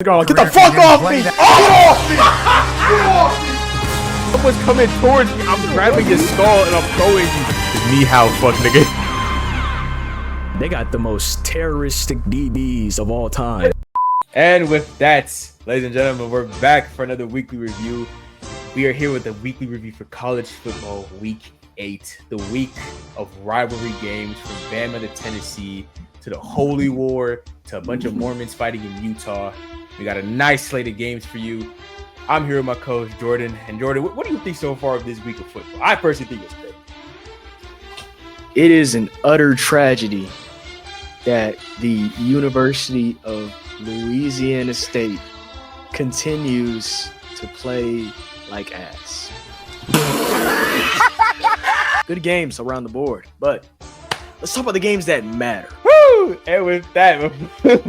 going on. Get the fuck off me! Get off me! Get off me! Someone's coming towards me. I'm grabbing his skull and I'm throwing you. It's me, how fuck nigga. They got the most terroristic DBs of all time. And with that, ladies and gentlemen, we're back for another weekly review. We are here with a weekly review for college football week 8, the week of rivalry games from Bama to Tennessee to the Holy War to a bunch of Mormons fighting in Utah. We got a nice slate of games for you. I'm here with my co-host Jordan. And Jordan, what do you think so far of this week of football? I personally think it's great. It is an utter tragedy that the University of Louisiana State continues to play like ass. Good games around the board, but let's talk about the games that matter. Woo! And with that,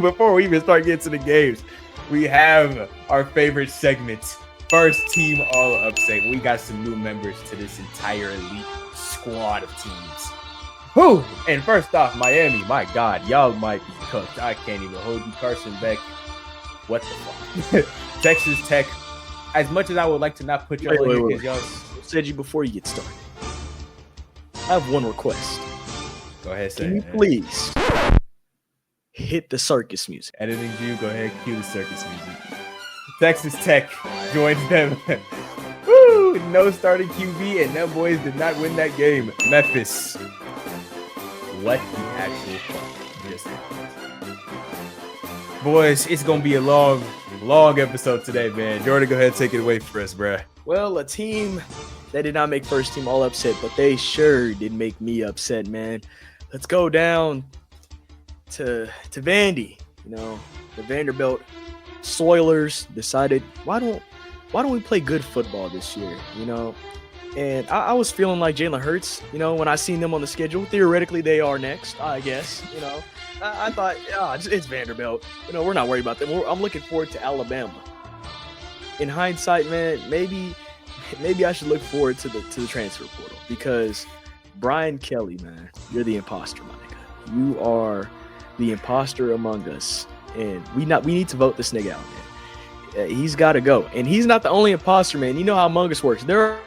before we even start getting to the games, we have our favorite segment, First Team All Upset. We got some new members to this entire elite squad of teams. Whew! And first off, Miami, my God, y'all might be cooked. I can't even hold you. CARSON, BECK, what the fuck? Texas Tech, as much as I would like to not put y'all in here because y'all said you before you get started. I have one request. Go ahead, say Can you please hit the circus music? Editing view, go ahead, cue the circus music. Texas Tech joins them. Woo! No starting QB, and them boys did not win that game. Memphis. What the actual fuck just happened? Boys, it's going to be a long episode today, man. Jordan, go ahead and take it away for us, bruh. Well, a team that did not make first team all upset, but they sure did make me upset, man. Let's go down to Vandy. You know, the Vanderbilt Soilers decided, why don't we play good football this year, you know? And I was feeling like Jalen Hurts, you know, when I seen them on the schedule. Theoretically, they are next, I guess, you know. I thought, it's Vanderbilt. You know, we're not worried about them. I'm looking forward to Alabama. In hindsight, man, maybe I should look forward to the transfer portal because Brian Kelly, man, you're the imposter, my nigga. You are the imposter among us, and we need to vote this nigga out, man. He's got to go, and he's not the only imposter, man. You know how Among Us works. There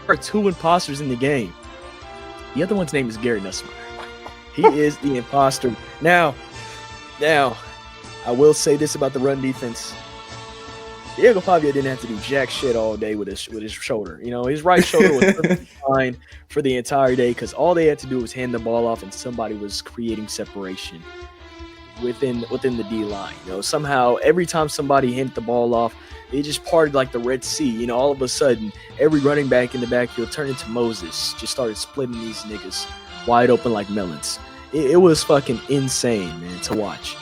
are 2 imposters in the game. The other one's name is Gary Nussmeier. He is the imposter. Now, I will say this about the run defense. Diego Pavia didn't have to do jack shit all day with his shoulder. You know, his right shoulder was fine for the entire day because all they had to do was hand the ball off and somebody was creating separation within the D line. You know, somehow every time somebody handed the ball off, it just parted like the Red Sea. You know, all of a sudden, every running back in the backfield turned into Moses. Just started splitting these niggas wide open like melons. It was fucking insane, man, to watch.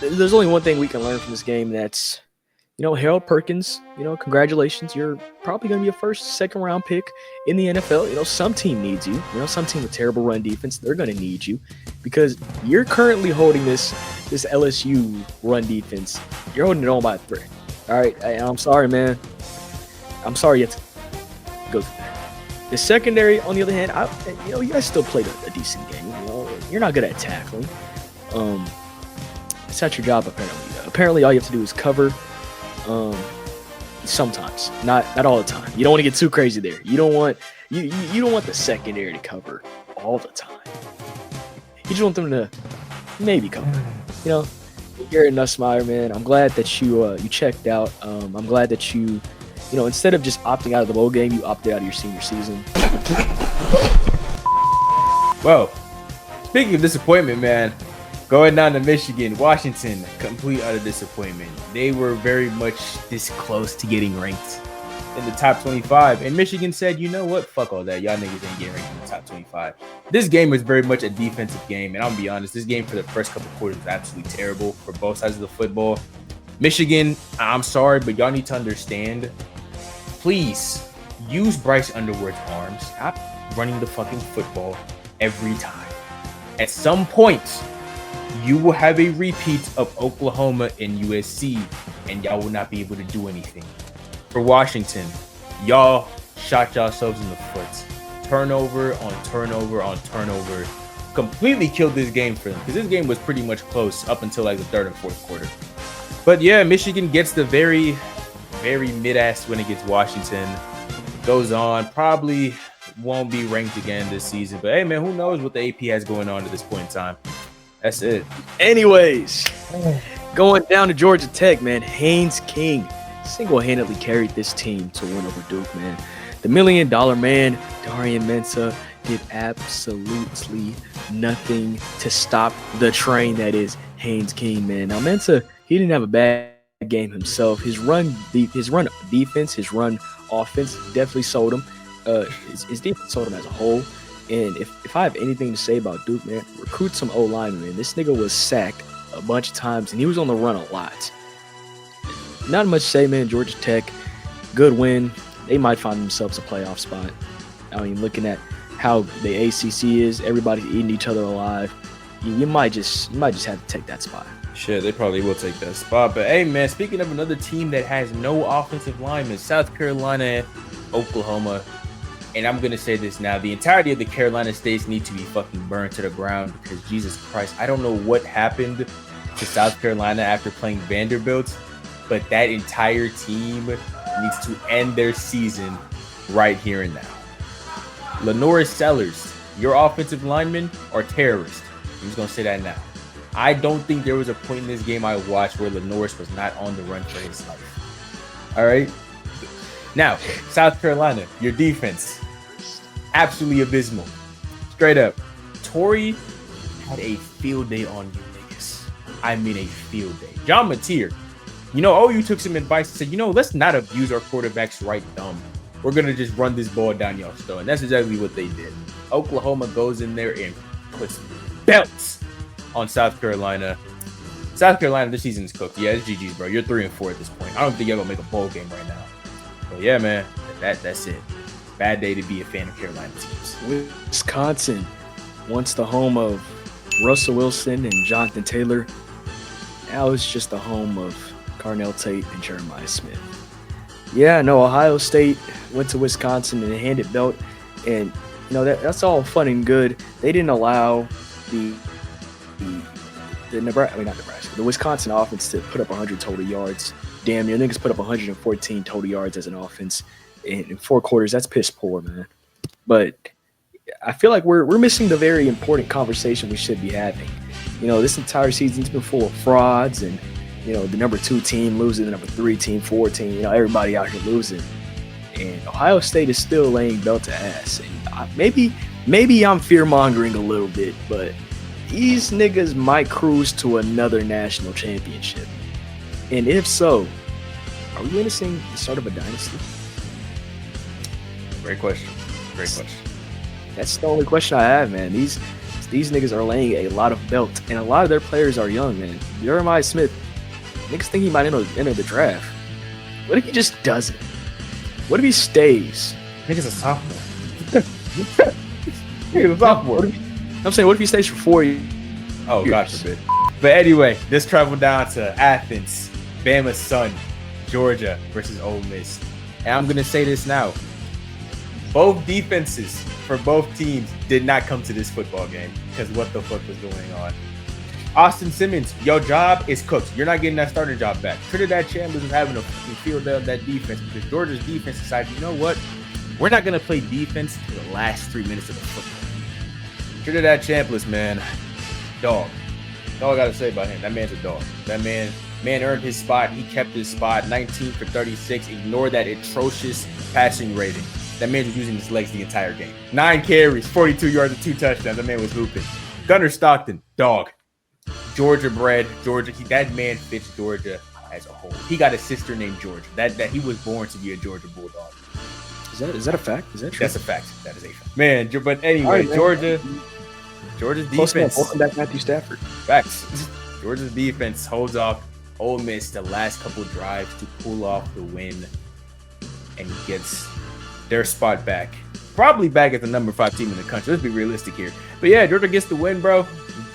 There's only one thing we can learn from this game. That's, you know, Harold Perkins, you know, congratulations. You're probably going to be a first, second round pick in the NFL. You know, some team needs you. You know, some team with terrible run defense, they're going to need you because you're currently holding this LSU run defense. You're holding it on by a thread. All right. I'm sorry, man. I'm sorry you have to go through that. The secondary, on the other hand, you know, you guys still played a decent game. You know, you're not good at tackling. It's not your job, apparently. Apparently, all you have to do is cover. Sometimes, not all the time. You don't want to get too crazy there. You don't want the secondary to cover all the time. You just want them to maybe cover. You know, Garrett Nussmeier, man. I'm glad that you checked out. I'm glad that you know, instead of just opting out of the bowl game, you opted out of your senior season. Well, speaking of disappointment, man, going down to Michigan, Washington, complete utter disappointment. They were very much this close to getting ranked in the top 25. And Michigan said, you know what? Fuck all that. Y'all niggas ain't getting ranked in the top 25. This game was very much a defensive game. And I'll be honest, this game for the first couple quarters was absolutely terrible for both sides of the football. Michigan, I'm sorry, but y'all need to understand, please use Bryce Underwood's arms. Stop running the fucking football every time. At some point, you will have a repeat of Oklahoma and USC, and y'all will not be able to do anything. For Washington, y'all shot yourselves in the foot. Turnover on turnover on turnover. Completely killed this game for them, because this game was pretty much close up until like the third and fourth quarter. But yeah, Michigan gets the very, very mid-ass win against Washington. Goes on, probably won't be ranked again this season. But hey, man, who knows what the AP has going on at this point in time? That's it. Anyways, going down to Georgia Tech, man. Haynes King single-handedly carried this team to win over Duke, man. The $1 million man, Darian Mensah, did absolutely nothing to stop the train that is Haynes King, man. Now, Mensah, he didn't have a bad game himself. His run defense, his run offense definitely sold him. His defense sold him as a whole. And if I have anything to say about Duke, man, recruit some O-linemen, man. This nigga was sacked a bunch of times, and he was on the run a lot. Not much to say, man. Georgia Tech, good win. They might find themselves a playoff spot. I mean, looking at how the ACC is, everybody's eating each other alive. You might just have to take that spot. Shit, they probably will take that spot. But hey, man, speaking of another team that has no offensive linemen, South Carolina, Oklahoma. And I'm going to say this now. The entirety of the Carolina States need to be fucking burned to the ground because, Jesus Christ, I don't know what happened to South Carolina after playing Vanderbilt, but that entire team needs to end their season right here and now. Lenore Sellers, your offensive linemen are terrorists. I'm just going to say that now. I don't think there was a point in this game I watched where Lenoris was not on the run for his life. All right? Now, South Carolina, your defense, absolutely abysmal. Straight up. Torrey had a field day on you niggas. I mean a field day. John Mateer, OU took some advice and said, let's not abuse our quarterback's right thumb. We're going to just run this ball down y'all's throat. And that's exactly what they did. Oklahoma goes in there and puts belts on South Carolina. South Carolina, this season is cooked. Yeah, it's GG's, bro. You're 3-4 at this point. I don't think you're going to make a bowl game right now. But yeah, man, that's it. Bad day to be a fan of Carolina teams. Wisconsin, once the home of Russell Wilson and Jonathan Taylor, now it's just the home of Carnell Tate and Jeremiah Smith. Yeah, no, Ohio State went to Wisconsin and handed belt, and that's all fun and good. They didn't allow the Wisconsin offense to put up 100 total yards. Damn, your niggas put up 114 total yards as an offense in 4 quarters. That's piss poor, man. But I feel like we're missing the very important conversation we should be having. This entire season's been full of frauds and, the number 2 team losing, the number 3 team, 4 team, everybody out here losing. And Ohio State is still laying belt to ass. And maybe I'm fear-mongering a little bit, but these niggas might cruise to another national championship. And if so, are we witnessing the start of a dynasty? Great question. That's the only question I have, man. These niggas are laying a lot of belt, and a lot of their players are young, man. Jeremiah Smith, niggas think he might enter the draft. What if he just doesn't? What if he stays? Nigga's a sophomore. Nigga's a sophomore. I'm saying, what if he stays for 4 years? Oh, God forbid. But anyway, let's travel down to Athens, Bama's son, Georgia versus Ole Miss. And I'm going to say this now. Both defenses for both teams did not come to this football game because what the fuck was going on. Austin Simmons, your job is cooked. You're not getting that starting job back. Trinidad Chambers was having a field day of that defense because Georgia's defense decided, you know what? We're not going to play defense for the last 3 minutes of the football. Trinidad Chambers, man, dog. That's all I got to say about him. That man's a dog. That man earned his spot. He kept his spot. 19 for 36. Ignore that atrocious passing rating. That man was using his legs the entire game. 9 carries, 42 yards, and 2 touchdowns. That man was hooping. Gunnar Stockton, dog. Georgia bred. That man fits Georgia as a whole. He got a sister named Georgia. That he was born to be a Georgia Bulldog. Is that a fact? Is that true? That's a fact. That is a fact. Man, but anyway, right, Georgia's defense. Welcome back, Matthew Stafford. Facts. Georgia's defense holds off Ole Miss the last couple drives to pull off the win and gets their spot back. Probably back at the number 5 team in the country. Let's be realistic here. But yeah, Georgia gets the win, bro.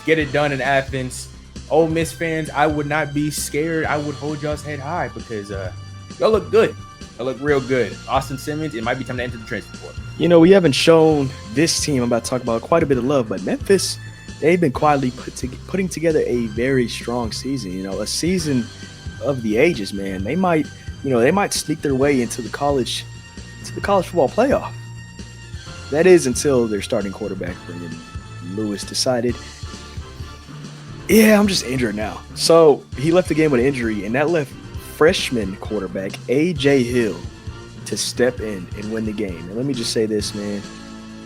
Get it done in Athens. Ole Miss fans, I would not be scared. I would hold y'all's head high because y'all look good. Y'all look real good. Austin Simmons, it might be time to enter the transfer portal. We haven't shown this team, I'm about to talk about, quite a bit of love, but Memphis, they've been quietly putting together a very strong season. A season of the ages, man. They might, they might sneak their way into the college football playoff. That is until their starting quarterback, Brendan Lewis, decided, yeah, I'm just injured now. So he left the game with an injury, and that left freshman quarterback A.J. Hill to step in and win the game. And let me just say this, man.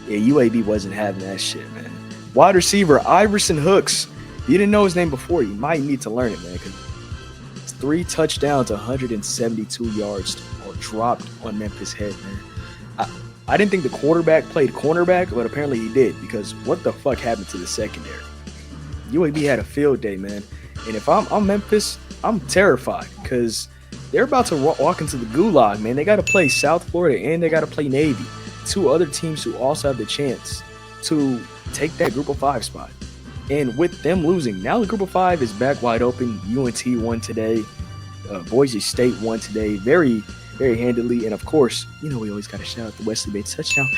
Yeah, UAB wasn't having that shit, man. Wide receiver Iverson Hooks. If you didn't know his name before, you might need to learn it, man, because it's 3 touchdowns, 172 yards or dropped on Memphis' head, man. I didn't think the quarterback played cornerback, but apparently he did, because what the fuck happened to the secondary? UAB had a field day, man. And if I'm Memphis, I'm terrified, because they're about to walk into the gulag, man. They got to play South Florida and they got to play Navy, 2 other teams who also have the chance to take that Group of 5 spot. And with them losing, now the Group of 5 is back wide open. UNT won today. Boise State won today. Very, very handily. And of course, we always got to shout out the Wesley Bates touchdown.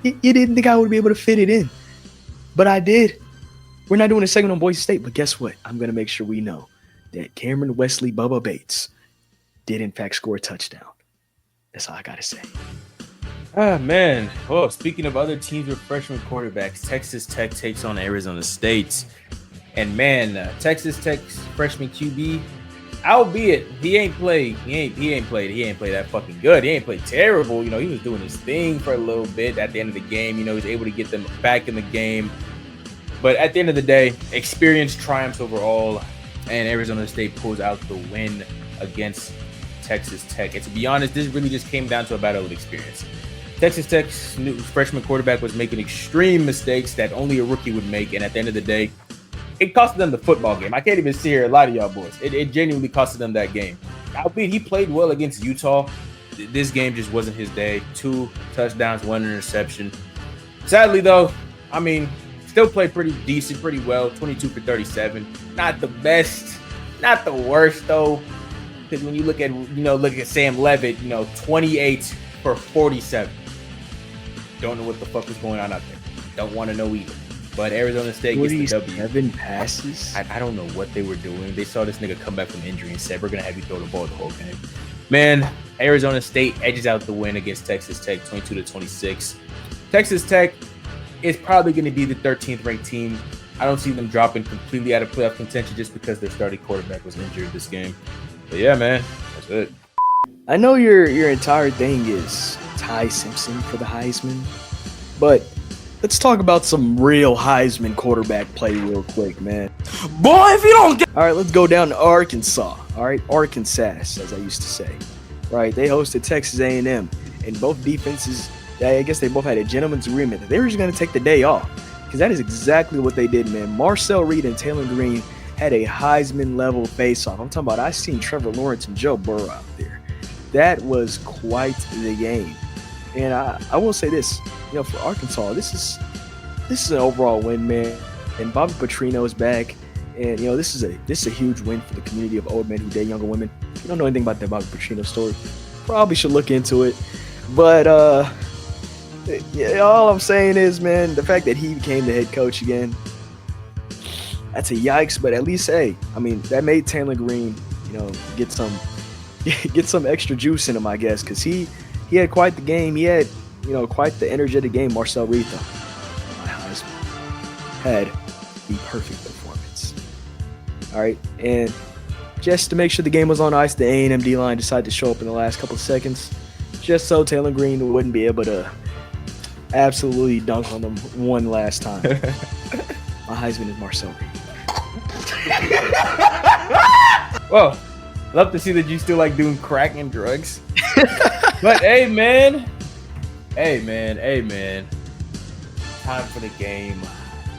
You didn't think I would be able to fit it in, but I did. We're not doing a segment on Boise State, but guess what? I'm going to make sure we know that Cameron Wesley Bubba Bates did in fact score a touchdown. That's all I got to say. Ah, man. Well, speaking of other teams with freshman quarterbacks, Texas Tech takes on Arizona State. And man, Texas Tech's freshman QB, albeit he ain't played that fucking good. He ain't played terrible. He was doing his thing for a little bit at the end of the game. He was able to get them back in the game. But at the end of the day, experience triumphs overall, and Arizona State pulls out the win against Texas Tech. And to be honest, this really just came down to a battle of experience. Texas Tech's new freshman quarterback was making extreme mistakes that only a rookie would make, and at the end of the day, it costed them the football game. I can't even sit here and lie to y'all boys. It genuinely costed them that game. Albeit he played well against Utah, this game just wasn't his day. 2 touchdowns, 1 interception. Sadly, though, still played pretty decent, pretty well. 22 for 37. Not the best, not the worst though. Because when you look at Sam Levitt, 28 for 47. Don't know what the fuck was going on out there. Don't want to know either. But Arizona State gets the W. 7 passes. I don't know what they were doing. They saw this nigga come back from injury and said, we're going to have you throw the ball the whole game. Man, Arizona State edges out the win against Texas Tech, 22-26. Texas Tech is probably going to be the 13th ranked team. I don't see them dropping completely out of playoff contention just because their starting quarterback was injured this game. But yeah, man, that's it. I know your entire thing is Ty Simpson for the Heisman, but let's talk about some real Heisman quarterback play real quick, man. Boy, if you don't get... All right, let's go down to Arkansas. All right, Arkansas, as I used to say. Right, they hosted Texas A&M, and both defenses, I guess they both had a gentleman's agreement that they were just going to take the day off, because that is exactly what they did, man. Marcel Reed and Taylor Green had a Heisman-level face-off. I'm talking about I seen Trevor Lawrence and Joe Burrow out there. That was quite the game. And I will say this, for Arkansas, this is an overall win, man. And Bobby Petrino is back. And, this is a huge win for the community of old men who date younger women. If you don't know anything about that Bobby Petrino story, probably should look into it. But all I'm saying is, man, the fact that he became the head coach again, that's a yikes. But at least, that made Taylor Green, get some extra juice in him, I guess, because he had quite the game. He had, quite the energetic game. Marcel Reed, my Heisman, had the perfect performance. All right, and just to make sure the game was on ice, the A&M D-line decided to show up in the last couple of seconds, just so Taylor Green wouldn't be able to absolutely dunk on them one last time. My Heisman is Marcel Reed. Well, love to see that you still like doing crack and drugs. But hey man. Time for the game.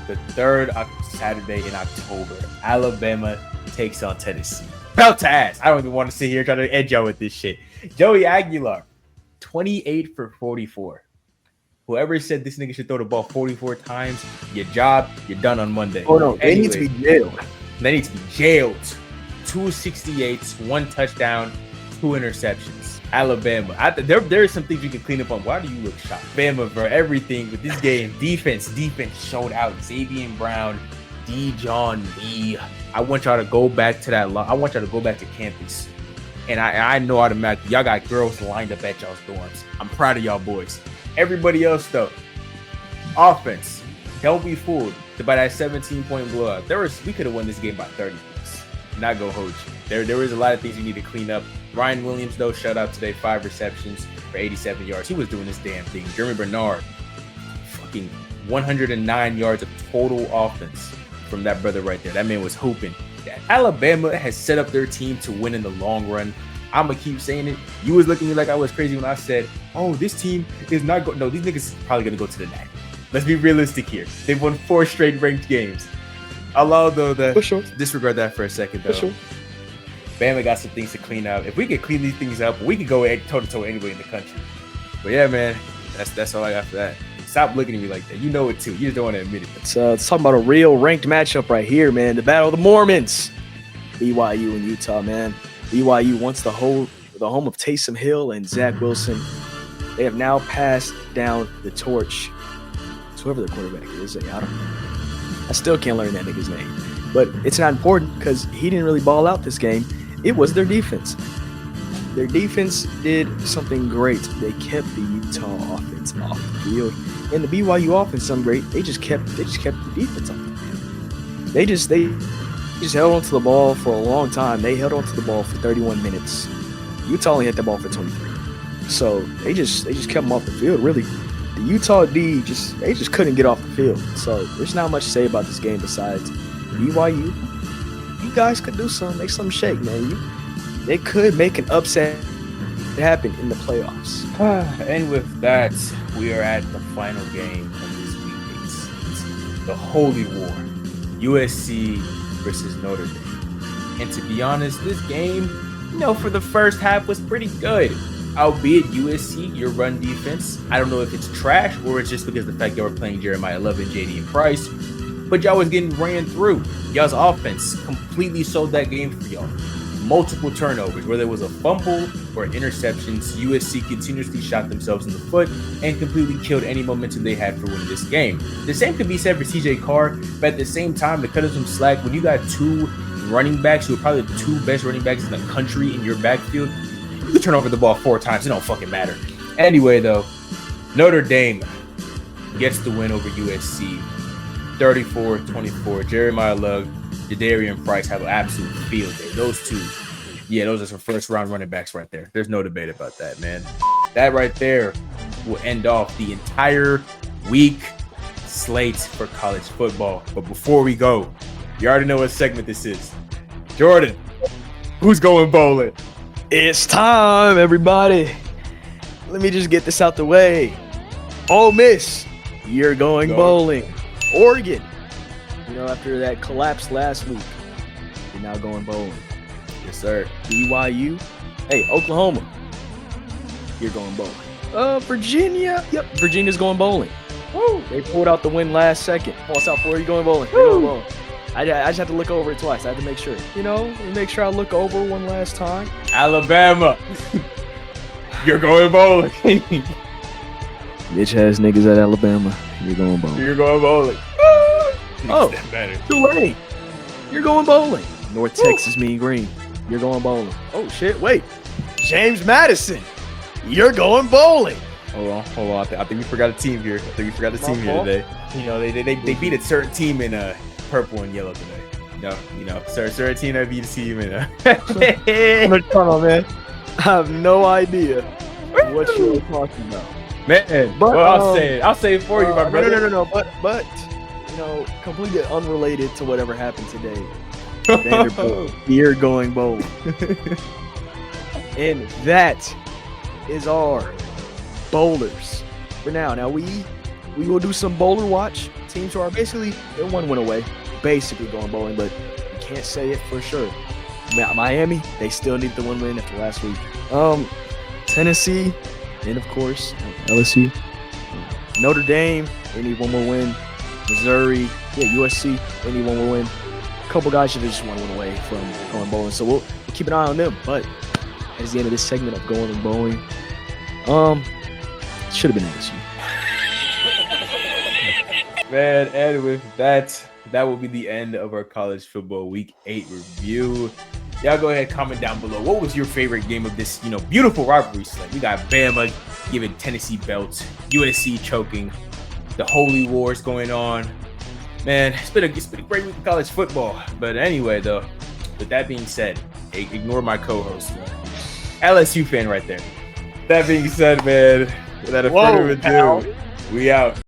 The third Saturday in October. Alabama takes on Tennessee. Belt to ass. I don't even want to sit here trying to edge y'all with this shit. Joey Aguilar, 28 for 44. Whoever said this nigga should throw the ball 44 times, your job, you're done on Monday. Oh no, they need to be jailed. They need to be jailed. 268s, 1 touchdown, 2 interceptions. Alabama. There are some things you can clean up on. Why do you look shocked? Alabama for everything with this game. Defense showed out. Xavier Brown Dijon B. I want y'all to go back to that. I want y'all to go back to campus. And I know automatically y'all got girls lined up at y'all's dorms. I'm proud of y'all boys. Everybody else though, offense. Don't be fooled by that 17-point blowout. We could have won this game by 30 points. Not gonna hold you. There was a lot of things you need to clean up. Ryan Williams though, shout out today, 5 receptions for 87 yards. He was doing this damn thing. Jeremy Bernard, fucking 109 yards of total offense from that brother right there. That man was hooping. Alabama has set up their team to win in the long run. I'm gonna keep saying it. You was looking at me like I was crazy when I said, "Oh, this team is not going." No, these niggas is probably gonna go to the net. Let's be realistic here. They've won 4 straight ranked games. Allow though that disregard that for a second though. Bama got some things to clean up. If we could clean these things up, we could go toe to toe anywhere in the country. But yeah, man, that's all I got for that. Stop looking at me like that. You know it too. You just don't want to admit it. Let's talk about a real ranked matchup right here, man. The Battle of the Mormons. BYU and Utah, man. BYU wants the home of Taysom Hill and Zach Wilson. They have now passed down the torch to whoever the quarterback is. I don't know. I still can't learn that nigga's name. But it's not important because he didn't really ball out this game. It was their defense. Their defense did something great. They kept the Utah offense off the field. And the BYU offense, something great. They just kept the defense off the field. They just held onto the ball for a long time. They held onto the ball for 31 minutes. Utah only hit the ball for 23. So they just kept them off the field. Really, the Utah D they just couldn't get off the field. So there's not much to say about this game besides BYU. You guys could do something, make something shake, man. They could make an upset happen in the playoffs. And with that, we are at the final game of this week. It's the Holy War, USC versus Notre Dame. And to be honest, this game, for the first half was pretty good. Albeit USC, your run defense, I don't know if it's trash or it's just because of the fact y'all were playing Jeremiah Love and JD and Price, but y'all was getting ran through. Y'all's offense completely sold that game for y'all. Multiple turnovers, whether it was a fumble or interceptions, USC continuously shot themselves in the foot and completely killed any momentum they had for winning this game. The same could be said for CJ Carr, but at the same time, to cut us some slack, when you got 2 running backs who are probably the 2 best running backs in the country in your backfield, you can turn over the ball 4 times. It don't fucking matter. Anyway, though, Notre Dame gets the win over USC, 34-24. Jeremiah Love, Jadarian Price have an absolute field day. Those two, those are some first-round running backs right there. There's no debate about that, man. That right there will end off the entire week slate for college football. But before we go, you already know what segment this is. Jordan, who's going bowling? It's time, everybody. Let me just get this out the way. Ole Miss, you're going bowling. Oregon, after that collapse last week, you're now going bowling. Yes, sir. BYU, Oklahoma, you're going bowling. Virginia, Virginia's going bowling. Woo! They pulled out the win last second. Oh, South Florida, you're going bowling. You're going bowling. I just have to look over it twice. I have to make sure. Make sure I look over one last time. Alabama, you're going bowling. Bitch ass niggas at Alabama, you're going bowling. You're going bowling. Tulane, you're going bowling. North Texas, Mean Green, you're going bowling. Oh shit, wait. James Madison, you're going bowling. Hold on. I think we forgot a team here. Today. They beat a certain team in purple and yellow today. Certain team that beat a team in Come on, man. I have no idea what you're talking about. Man, but I'll say it for you, my brother. No. But completely unrelated to whatever happened today. Vanderbilt, you're going bowling. And that is our bowlers for now. Now we will do some bowler watch. Teams who are basically, they're 1 win away, basically going bowling, but you can't say it for sure. Miami, they still need the 1 win after last week. Tennessee, and of course LSU. Notre Dame, they need 1 more win. Missouri, USC, they need 1 more win. A couple guys should have just 1 win away from going bowling, so we'll keep an eye on them. But that's the end of this segment of going and bowling. Should have been LSU. Man, and with that, that will be the end of our college football week 8 review. Y'all go ahead, comment down below. What was your favorite game of this, beautiful rivalry slate? We got Bama giving Tennessee belts, USC choking, the Holy Wars going on. Man, it's been a great week of college football. But anyway, though, with that being said, ignore my co-host, man. LSU fan right there. That being said, man, without further ado, we out.